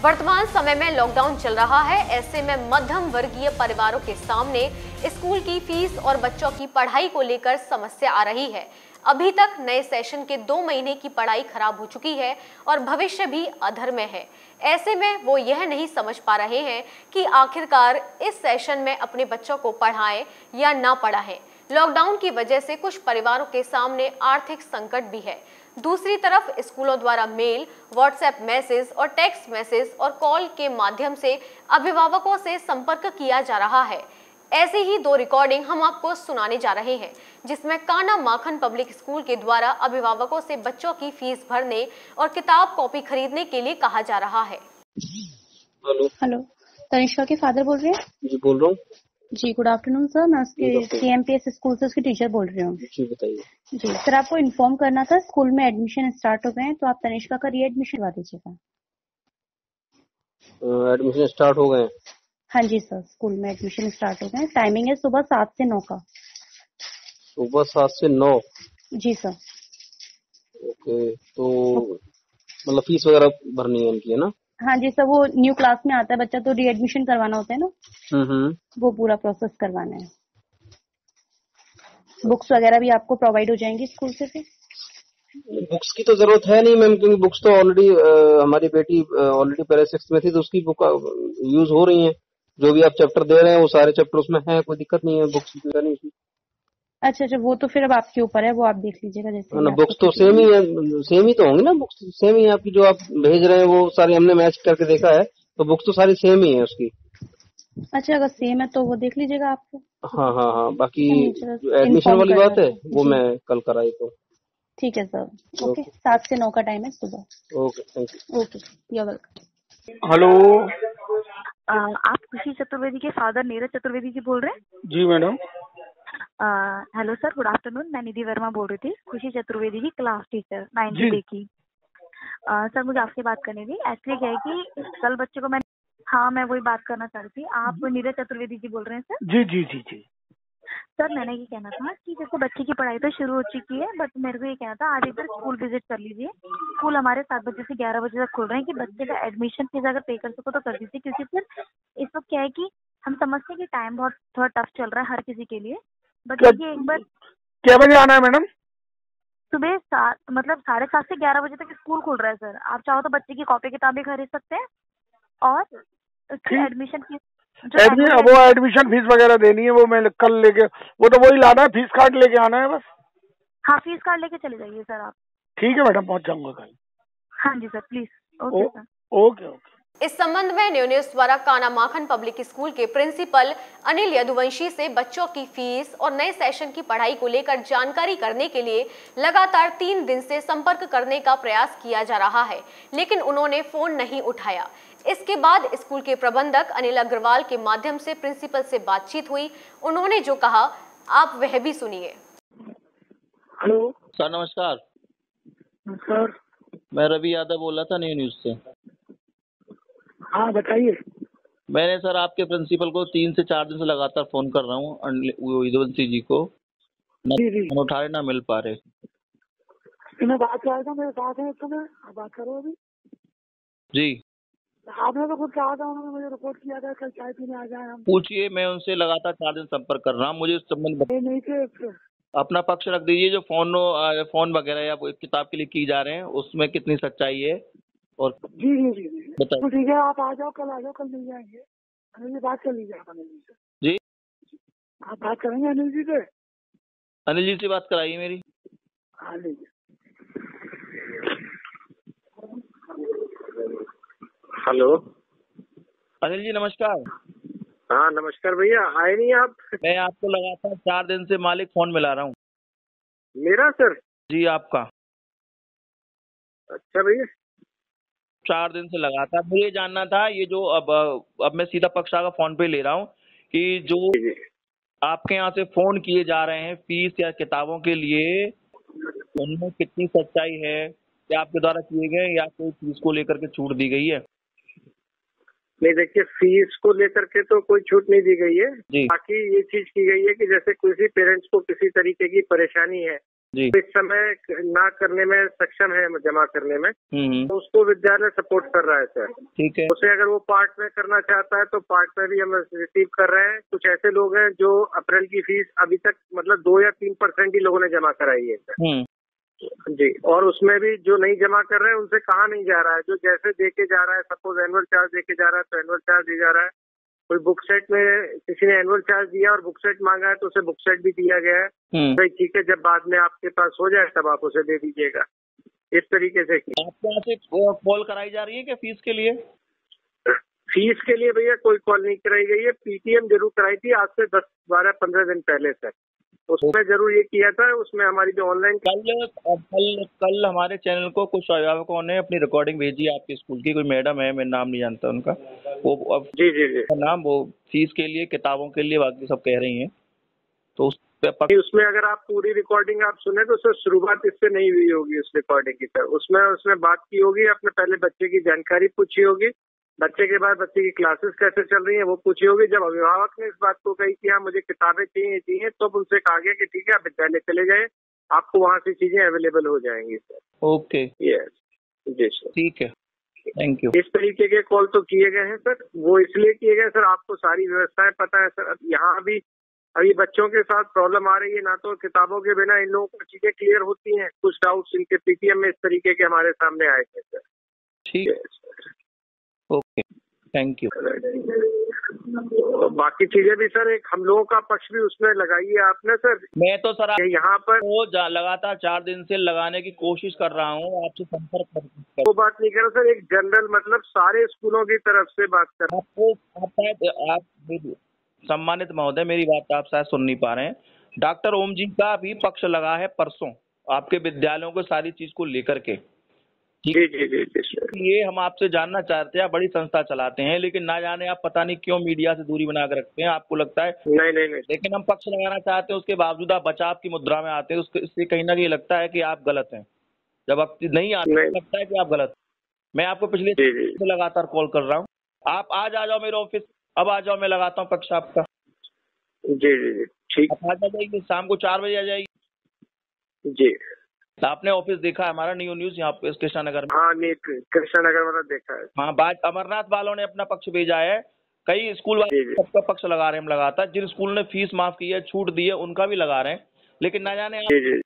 वर्तमान समय में लॉकडाउन चल रहा है। ऐसे में मध्यम वर्गीय परिवारों के सामने स्कूल की फीस और बच्चों की पढ़ाई को लेकर समस्या आ रही है। अभी तक नए सेशन के 2 महीने की पढ़ाई खराब हो चुकी है और भविष्य भी अधर में है। ऐसे में वो यह नहीं समझ पा रहे हैं कि आखिरकार इस सेशन में अपने बच्चों को पढ़ाएं या ना पढ़ाएं। लॉकडाउन की वजह से कुछ परिवारों के सामने आर्थिक संकट भी है। दूसरी तरफ स्कूलों द्वारा मेल, व्हाट्सएप मैसेज और टेक्स्ट मैसेज और कॉल के माध्यम से अभिभावकों से संपर्क किया जा रहा है। ऐसी ही 2 रिकॉर्डिंग हम आपको सुनाने जा रहे हैं, जिसमें काना माखन पब्लिक स्कूल के द्वारा अभिभावकों से बच्चों की फीस भरने और किताब कॉपी खरीदने के लिए कहा जा रहा है। हेलो, तनिष्का के फादर बोल रहे हैं? जी बोल रहा हूँ। जी, गुड आफ्टरनून सर। मैं उसके CMPS स्कूल से उसकी टीचर बोल रही हूँ। जी बताइए। जी सर, आपको इन्फॉर्म करना था, स्कूल में एडमिशन स्टार्ट हो गए हैं, तो आप तनिष्का का री-एडमिशन करवा दीजिएगा। एडमिशन स्टार्ट हो गए? हाँ जी सर, स्कूल में एडमिशन स्टार्ट हो गए हैं। टाइमिंग है सुबह 7 से 9 का। सुबह 7 से 9? जी सर। ओके, तो मतलब फीस वगैरह भरनी है इनकी, है ना? हाँ जी सर, वो न्यू क्लास में आता है बच्चा, तो री-एडमिशन करवाना होता है ना। वो पूरा प्रोसेस करवाना है। बुक्स वगैरह भी आपको प्रोवाइड हो जाएंगी स्कूल से फिर? बुक्स की तो जरूरत है नहीं मैम, क्योंकि बुक्स तो ऑलरेडी हमारी बेटी ऑलरेडी पहले 6th में थी, तो उसकी बुक यूज हो रही हैं। जो भी आप चैप्टर दे रहे हैं वो सारे चैप्टर उसमें हैं, कोई दिक्कत नहीं है बुक्स की। नहीं, अच्छा, वो तो फिर अब आपके ऊपर है, वो आप देख लीजिएगा जैसे ना। बुक्स तो सेम ही है, सेम ही तो होंगी ना, बुक्स सेम ही है आपकी। जो आप भेज रहे हैं वो सारी हमने मैच करके देखा है, तो बुक्स तो सारी सेम ही है उसकी। अच्छा, अगर सेम है तो वो देख लीजिएगा आपको। हाँ, बाकी एडमिशन वाली बात है वो मैं कल कराई तो। ठीक है सर। ओके, 7 से 9 का टाइम है सुबह। Okay, thank you. Okay, you are welcome. Hello, आप खुशी चतुर्वेदी के फादर नीरज चतुर्वेदी जी बोल रहे हैं? जी madam. Hello sir, good afternoon. मैं निधि वर्मा बोल रही थी, खुशी चतुर्वेदी की क्लास टीचर 9th जी डे की। सर मुझे आपसे बात करनी थी। एक्चुअली क्या है कि कल बच्चे को मैं वही बात करना चाह रही थी। आप नीरज चतुर्वेदी जी बोल रहे हैं सर? जी जी जी जी। सर मैंने ये कहना था कि जैसे बच्चे की पढ़ाई तो शुरू हो चुकी है, बट मेरे को ये कहना था आज एक बार स्कूल विजिट कर लीजिए। स्कूल हमारे 7 बजे से 11 बजे तक खुल रहे हैं कि बच्चे का एडमिशन फीस अगर पे कर सको तो कर दीजिए, क्योंकि सर इस वक्त क्या है कि हम समझते हैं कि टाइम बहुत थोड़ा टफ चल रहा है हर किसी के लिए। बट ये एक बार क्या बजे आना है मैडम? सुबह 7 मतलब 7:30 से 11 बजे तक स्कूल खुल रहा है सर। आप चाहो तो बच्चे की कॉपी किताबें खरीद सकते हैं और उसकी एडमिशन फीस वो एडमिशन फीस वगैरह देनी है, वो मैं कल लेके, वो तो वही लाना है, फीस कार्ड लेके आना है बस। हाँ, फीस कार्ड लेके चले जाइए सर आप। ठीक है मैडम, पहुंच जाऊंगा कल। हाँ जी sir, please. Okay sir. Okay. इस संबंध में न्यू न्यूज द्वारा काना माखन पब्लिक स्कूल के प्रिंसिपल अनिल यदुवंशी से बच्चों की फीस और नए सेशन की पढ़ाई को लेकर जानकारी करने के लिए लगातार 3 दिन से संपर्क करने का प्रयास किया जा रहा है, लेकिन उन्होंने फोन नहीं उठाया। इसके बाद स्कूल के प्रबंधक अनिल अग्रवाल के माध्यम से प्रिंसिपल से बातचीत हुई। उन्होंने जो कहा आप वह भी सुनिए। हेलो सर, नमस्कार। सर, मैं रवि यादव बोल रहा था न्यू न्यूज से। हाँ बताइए। मैंने सर आपके प्रिंसिपल को 3 से 4 दिन से लगातार फोन कर रहा हूँ यदुवंशी जी को, जी उठा रहे ना मिल पा रहे। मैं बात कर रहा था, मेरे साथ है तो मैं बात करो अभी। जी, आपने तो खुद कहा था, उन्होंने मुझे रिपोर्ट किया था कल चाय पीने आ जाए हम। पूछिए, मैं उनसे लगातार 4 दिन संपर्क कर रहा हूँ। मुझे उस संबंध नहीं थे। अपना पक्ष रख दीजिए। जो फोन वगैरह या किताब के लिए की जा रहे हैं उसमें कितनी सच्चाई है और जी बताइए। तो ठीक है, आप आ जाओ, कल मिल जाएंगे। अनिल जी बात कर लीजिए आप अनिल जी से। जी, आप बात करेंगे अनिल जी से? अनिल जी से बात कराइए मेरी। हाँ लीजिए। हेलो, अनिल जी नमस्कार। हाँ नमस्कार भैया, आए नहीं आप? मैं आपको लगातार 4 दिन से मालिक फोन मिला रहा हूँ। मेरा सर? जी आपका। अच्छा भैया, 4 दिन से लगातार मुझे जानना था, ये जो अब मैं सीधा पक्षा का फोन पे ले रहा हूँ कि जो आपके यहाँ से फोन किए जा रहे हैं फीस या किताबों के लिए, उनमें कितनी सच्चाई है? क्या आपके द्वारा किए गए या कोई फीस को लेकर के छूट दी गई है? नहीं देखिए, फीस को लेकर के तो कोई छूट नहीं दी गई है। जी। बाकी ये चीज की गई है कि जैसे किसी पेरेंट्स को किसी तरीके की परेशानी है जी। इस समय ना करने में सक्षम है, जमा करने में, तो उसको विद्यालय सपोर्ट कर रहा है सर। ठीक है। उसे अगर वो पार्ट में करना चाहता है तो पार्ट में भी हम रिसीव कर रहे हैं। कुछ ऐसे लोग हैं जो अप्रैल की फीस अभी तक मतलब 2 या 3% ही लोगों ने जमा कराई है सर। जी, और उसमें भी जो नहीं जमा कर रहे हैं उनसे कहा नहीं जा रहा है, जो जैसे दे के जा रहा है, सपोज एनुअल चार्ज दे के जा रहा है तो एनुअल चार्ज दिया जा रहा है। कोई बुक सेट में किसी ने एनुअल चार्ज दिया और बुक सेट मांगा है तो उसे बुक सेट भी दिया गया है। भाई ठीक है, जब बाद में आपके पास हो जाए तब आप उसे दे दीजिएगा। इस तरीके से आपके यहाँ से कॉल कराई जा रही है क्या फीस के लिए? फीस के लिए भैया कोई कॉल नहीं कराई गई है। पीटीएम जरूर कराई थी आज से 10, 12, 15 दिन पहले तक। उसमें जरूर ये किया था, उसमें हमारी जो ऑनलाइन कल हमारे चैनल को कुछ अभिभावकों ने अपनी रिकॉर्डिंग भेजी आपके स्कूल की। कोई मैडम है, मैं नाम नहीं जानता उनका, वो अब जी नाम, वो फीस के लिए, किताबों के लिए, बाकी सब कह रही हैं। तो उसमें अगर आप पूरी रिकॉर्डिंग आप सुने तो सर शुरुआत इससे नहीं हुई होगी उस रिकॉर्डिंग की सर। उसमें बात की होगी, अपने पहले बच्चे की जानकारी पूछी होगी, बच्चे के बाद बच्चे की क्लासेस कैसे चल रही है वो पूछी होगी। जब अभिभावक ने इस बात को कही कि हाँ मुझे किताबें चाहिए तो उनसे कहा गया कि ठीक है आप विद्यालय चले जाए, आपको वहाँ से चीजें अवेलेबल हो जाएंगी सर। ओके, यस, जी सर, ठीक है, थैंक यू। इस तरीके के कॉल तो किए गए हैं सर। वो इसलिए किए गए सर, आपको सारी व्यवस्थाएं पता है सर। यहाँ भी अभी बच्चों के साथ प्रॉब्लम आ रही है, ना तो किताबों के बिना इन लोगों को चीजें क्लियर होती हैं। कुछ डाउट्स इनके पीटीएम में इस तरीके के हमारे सामने आए थे सर। ठीक है, ओके, थैंक यू। बाकी चीजें भी सर, एक हम लोगों का पक्ष भी उसमें लगाइए आपने सर। मैं तो सर यहाँ पर वो लगातार 4 दिन से लगाने की कोशिश कर रहा हूँ, आपसे संपर्क कर। वो बात नहीं कर रहा सर, एक जनरल मतलब सारे स्कूलों की तरफ से बात कर। आप सम्मानित महोदय, मेरी बात आप शायद सुन नहीं पा रहे हैं। डॉक्टर ओम जी का भी पक्ष लगा है परसों आपके विद्यालयों को सारी चीज को लेकर के। जी। ये हम आपसे जानना चाहते हैं, आप बड़ी संस्था चलाते हैं, लेकिन ना जाने आप पता नहीं क्यों मीडिया से दूरी बना कर रखते हैं। आपको लगता है नहीं, लेकिन हम पक्ष लगाना चाहते हैं, उसके बावजूद आप बचाव की मुद्रा में आते हैं। इससे कहीं ना कहीं लगता है कि आप गलत हैं। जब आप नहीं आते लगता है कि आप गलत। मैं आपको पिछले से लगातार कॉल कर रहा हूँ, आप आज आ जाओ मेरे ऑफिस, अब आ जाओ, मैं लगाता हूँ पक्ष आपका। जी ठीक, आप आ जाइए, शाम को 4 बजे आ जाइए। जी, आपने ऑफिस देखा है हमारा न्यू न्यूज यहाँ पे कृष्णा नगर में? हाँ, कृष्णा नगर वाला देखा है। हाँ, बात अमरनाथ वालों ने अपना पक्ष भेजा है, कई स्कूल वाले सबका पक्ष लगा रहे हैं। हम लगातार जिन स्कूल ने फीस माफ की है, छूट दी है, उनका भी लगा रहे हैं, लेकिन ना जाने जी।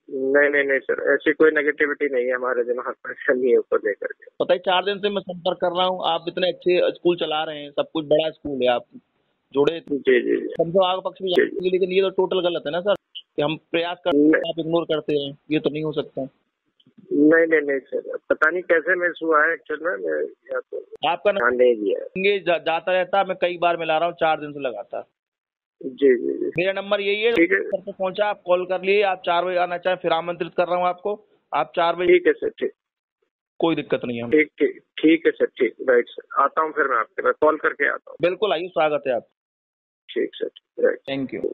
नहीं सर, ऐसी कोई नेगेटिविटी नहीं है हमारे दिमाग में, नहीं है ऊपर लेकर के। पता है 4 दिन से मैं संपर्क कर रहा हूँ, आप इतने अच्छे स्कूल चला रहे हैं, सब कुछ बड़ा स्कूल है, आप जुड़े। जी समझो आगे पक्ष भी, लेकिन ये तो टोटल गलत है ना सर, कि हम प्रयास करते हैं, आप इग्नोर करते हैं, ये तो नहीं हो सकता। नहीं सर, पता नहीं कैसे मिस हुआ है एक्चुअल में, मैं तो आपका ध्यान नहीं दिया। जाता रहता, मैं कई बार मिला रहा हूँ 4 दिन से लगातार। जी। मेरा नंबर यही है, सर पे पहुंचा, आप कॉल कर लिए। आप 4 बजे आना चाहें फिर आमंत्रित कर रहा हूँ आपको, आप 4 बजे। ठीक है सर, ठीक, कोई दिक्कत नहीं है। ठीक है सर, ठीक, राइट सर, आता हूँ फिर मैं आपके पास कॉल करके आता हूँ। बिल्कुल आइए, स्वागत है आप। ठीक सर, राइट, थैंक यू।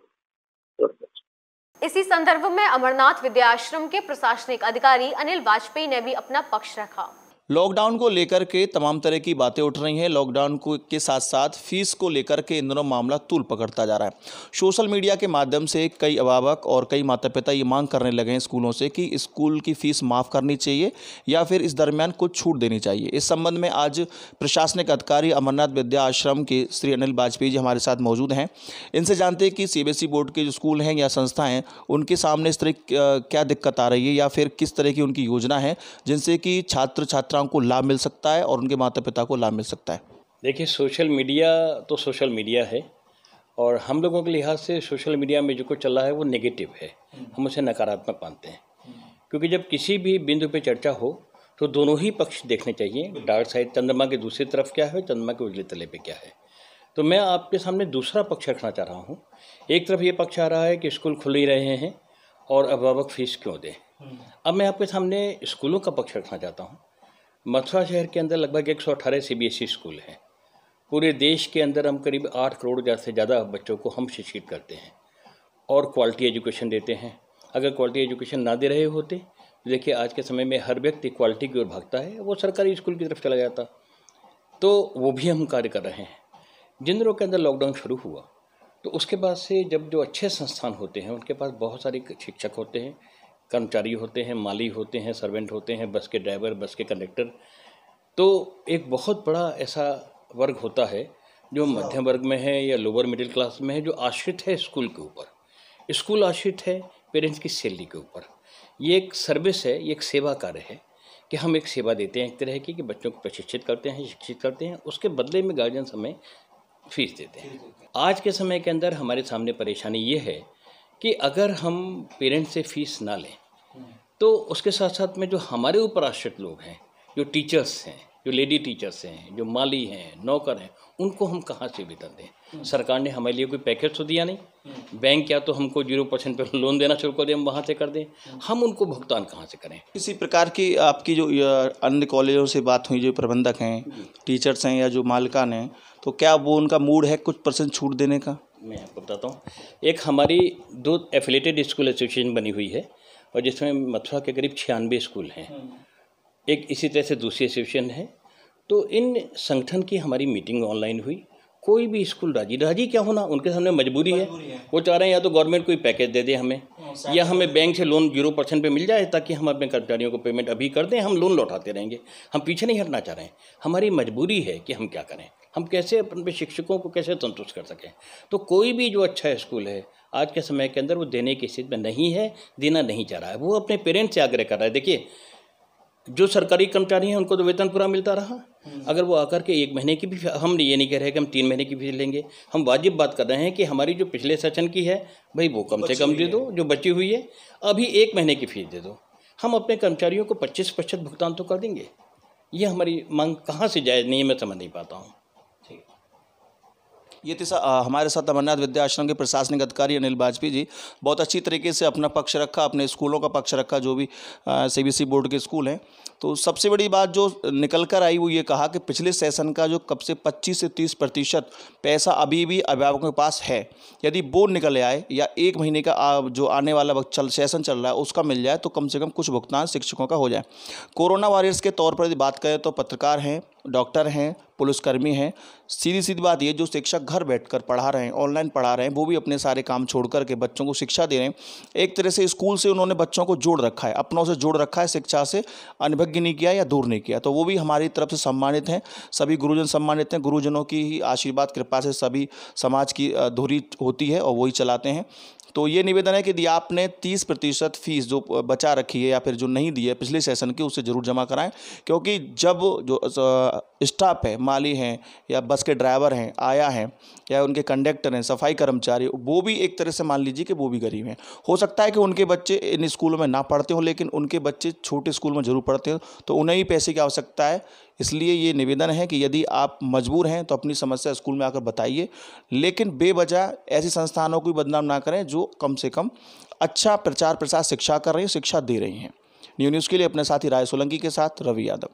इसी संदर्भ में अमरनाथ विद्याश्रम के प्रशासनिक अधिकारी अनिल वाजपेयी ने भी अपना पक्ष रखा। लॉकडाउन को लेकर के तमाम तरह की बातें उठ रही हैं। लॉकडाउन को के साथ साथ फीस को लेकर के इन दोनों मामला तूल पकड़ता जा रहा है। सोशल मीडिया के माध्यम से कई अभिभावक और कई माता पिता ये मांग करने लगे हैं स्कूलों से कि स्कूल की फ़ीस माफ़ करनी चाहिए या फिर इस दरमियान कुछ छूट देनी चाहिए। इस संबंध में आज प्रशासनिक अधिकारी अमरनाथ विद्या आश्रम के श्री अनिल वाजपेयी जी हमारे साथ मौजूद हैं। इनसे जानते हैं कि CBSE बोर्ड के जो स्कूल हैं या संस्थाएँ हैं, उनके सामने इस तरह क्या दिक्कत आ रही है या फिर किस तरह की उनकी योजना है जिनसे कि छात्र छात्राओं को लाभ मिल सकता है और उनके माता पिता को लाभ मिल सकता है। देखिए, सोशल मीडिया तो सोशल मीडिया है और हम लोगों के लिहाज से सोशल मीडिया में जो कुछ चल रहा है वो नेगेटिव है, हम उसे नकारात्मक मानते हैं। क्योंकि जब किसी भी बिंदु पे चर्चा हो तो दोनों ही पक्ष देखने चाहिए, डार्क साइड, चंद्रमा की दूसरी तरफ क्या है, चंद्रमा के उजले तले पे क्या है। तो मैं आपके सामने दूसरा पक्ष रखना चाह रहा हूँ। एक तरफ ये पक्ष आ रहा है कि स्कूल खुल ही रहे हैं और अभिभावक फीस क्यों दें। अब मैं आपके सामने स्कूलों का पक्ष रखना चाहता हूँ। मथुरा शहर के अंदर लगभग 118 CBSE स्कूल हैं। पूरे देश के अंदर हम करीब 8 करोड़ से ज़्यादा बच्चों को हम शिक्षित करते हैं और क्वालिटी एजुकेशन देते हैं। अगर क्वालिटी एजुकेशन ना दे रहे होते, देखिए आज के समय में हर व्यक्ति क्वालिटी की ओर भागता है, वो सरकारी स्कूल की तरफ चला जाता। तो वो भी हम कार्य कर रहे हैं। जिन दिनों के अंदर लॉकडाउन शुरू हुआ तो उसके बाद से जब जो अच्छे संस्थान होते हैं उनके पास बहुत सारे शिक्षक होते हैं, कर्मचारी होते हैं, माली होते हैं, सर्वेंट होते हैं, बस के ड्राइवर, बस के कंडक्टर। तो एक बहुत बड़ा ऐसा वर्ग होता है जो मध्यम वर्ग में है या लोअर मिडिल क्लास में है, जो आश्रित है स्कूल के ऊपर। स्कूल आश्रित है पेरेंट्स की सैलरी के ऊपर। ये एक सर्विस है, ये एक सेवा कार्य है कि हम एक सेवा देते हैं एक तरह की, कि बच्चों को प्रशिक्षित करते हैं, शिक्षित करते हैं, उसके बदले में गार्जियंस हमें फीस देते हैं। आज के समय के अंदर हमारे सामने परेशानी ये है कि अगर हम पेरेंट्स से फीस ना लें तो उसके साथ साथ में जो हमारे ऊपर आश्रित लोग हैं, जो टीचर्स हैं, जो लेडी टीचर्स हैं, जो माली हैं, नौकर हैं, उनको हम कहाँ से वेतन दें? सरकार ने हमारे लिए कोई पैकेज तो दिया नहीं। बैंक या तो हमको 0% पे लोन देना शुरू कर दे, हम वहाँ से कर दें, हम उनको भुगतान कहाँ से करें? किसी प्रकार की आपकी जो अन्य कॉलेजों से बात हुई, जो प्रबंधक हैं, टीचर्स हैं या जो मालिकान हैं, तो क्या वो उनका मूड है कुछ % छूट देने का? मैं आपको बताता हूँ। एक हमारी 2 एफिलेटेड स्कूल एसोसिएशन बनी हुई है और जिसमें मथुरा के करीब 96 स्कूल हैं। एक इसी तरह से दूसरी एसोसिएशन है। तो इन संगठन की हमारी मीटिंग ऑनलाइन हुई। कोई भी स्कूल राजी क्या होना, उनके सामने मजबूरी है। वो चाह रहे हैं या तो गवर्नमेंट कोई पैकेज दे दे हमें, या हमें बैंक से लोन 0% पे मिल जाए ताकि हम अपने कर्मचारियों को पेमेंट अभी कर दें, हम लोन लौटाते रहेंगे। हम पीछे नहीं हटना चाह रहे हैं। हमारी मजबूरी है कि हम क्या करें, हम कैसे अपने शिक्षकों को कैसे संतुष्ट कर सकें। तो कोई भी जो अच्छा स्कूल है आज के समय के अंदर वो देने की स्थिति में नहीं है, देना नहीं चाह रहा है। वो अपने पेरेंट्स से आग्रह कर रहा है। देखिए, जो सरकारी कर्मचारी हैं उनको तो वेतन पूरा मिलता रहा। अगर वो आकर के 1 महीने की भी, हम ये नहीं कह रहे कि हम 3 महीने की फीस लेंगे, हम वाजिब बात कर रहे हैं कि हमारी जो पिछले सेशन की है भाई वो कम से कम दे दो, जो बची हुई है अभी 1 महीने की फीस दे दो। हम अपने कर्मचारियों को 25% भुगतान तो कर देंगे। ये हमारी मांग कहाँ से जायज़ नहीं है, मैं समझ नहीं पाता हूँ। ये थी हमारे साथ अमरनाथ विद्या आश्रम के प्रशासनिक अधिकारी अनिल वाजपेयी जी। बहुत अच्छी तरीके से अपना पक्ष रखा, अपने स्कूलों का पक्ष रखा, जो भी सीबीएसई बोर्ड के स्कूल हैं। तो सबसे बड़ी बात जो निकल कर आई वो ये कहा कि पिछले सेशन का जो कब से 25 से 30% पैसा अभी भी अभिभावकों के पास है, यदि बोर्ड निकल आए या 1 महीने का जो आने वाला वक्त सेशन चल रहा है उसका मिल जाए तो कम से कम कुछ भुगतान शिक्षकों का हो जाए। कोरोना वॉरियर्स के तौर पर यदि बात करें तो पत्रकार हैं, डॉक्टर हैं, पुलिसकर्मी हैं। सीधी बात ये, जो शिक्षक घर बैठकर पढ़ा रहे हैं, ऑनलाइन पढ़ा रहे हैं, वो भी अपने सारे काम छोड़ कर के बच्चों को शिक्षा दे रहे हैं। एक तरह से स्कूल से उन्होंने बच्चों को जोड़ रखा है, अपनों से जोड़ रखा है, शिक्षा से अनभिज्ञ नहीं किया या दूर नहीं किया। तो वो भी हमारी तरफ से सम्मानित हैं। सभी गुरुजन सम्मानित हैं। गुरुजनों की ही आशीर्वाद कृपा से सभी समाज की धुरी होती है और वही चलाते हैं। तो ये निवेदन है कि यदि आपने 30% फीस जो बचा रखी है या फिर जो नहीं दी है पिछले सेशन की, उससे ज़रूर जमा कराएं। क्योंकि जब जो स्टाफ है, माली हैं या बस के ड्राइवर हैं, आया हैं या उनके कंडक्टर हैं, सफाई कर्मचारी, वो भी एक तरह से मान लीजिए कि वो भी गरीब हैं। हो सकता है कि उनके बच्चे इन स्कूलों में ना पढ़ते हों, लेकिन उनके बच्चे छोटे स्कूल में ज़रूर पढ़ते हो, तो उन्हें ही पैसे की आवश्यकता है। इसलिए ये निवेदन है कि यदि आप मजबूर हैं तो अपनी समस्या स्कूल में आकर बताइए, लेकिन बेवजह ऐसी संस्थानों को बदनाम ना करें जो कम से कम अच्छा प्रचार प्रसार शिक्षा कर रही हैं, शिक्षा दे रही हैं। न्यूज़ के लिए अपने साथी राय सोलंकी के साथ रवि यादव।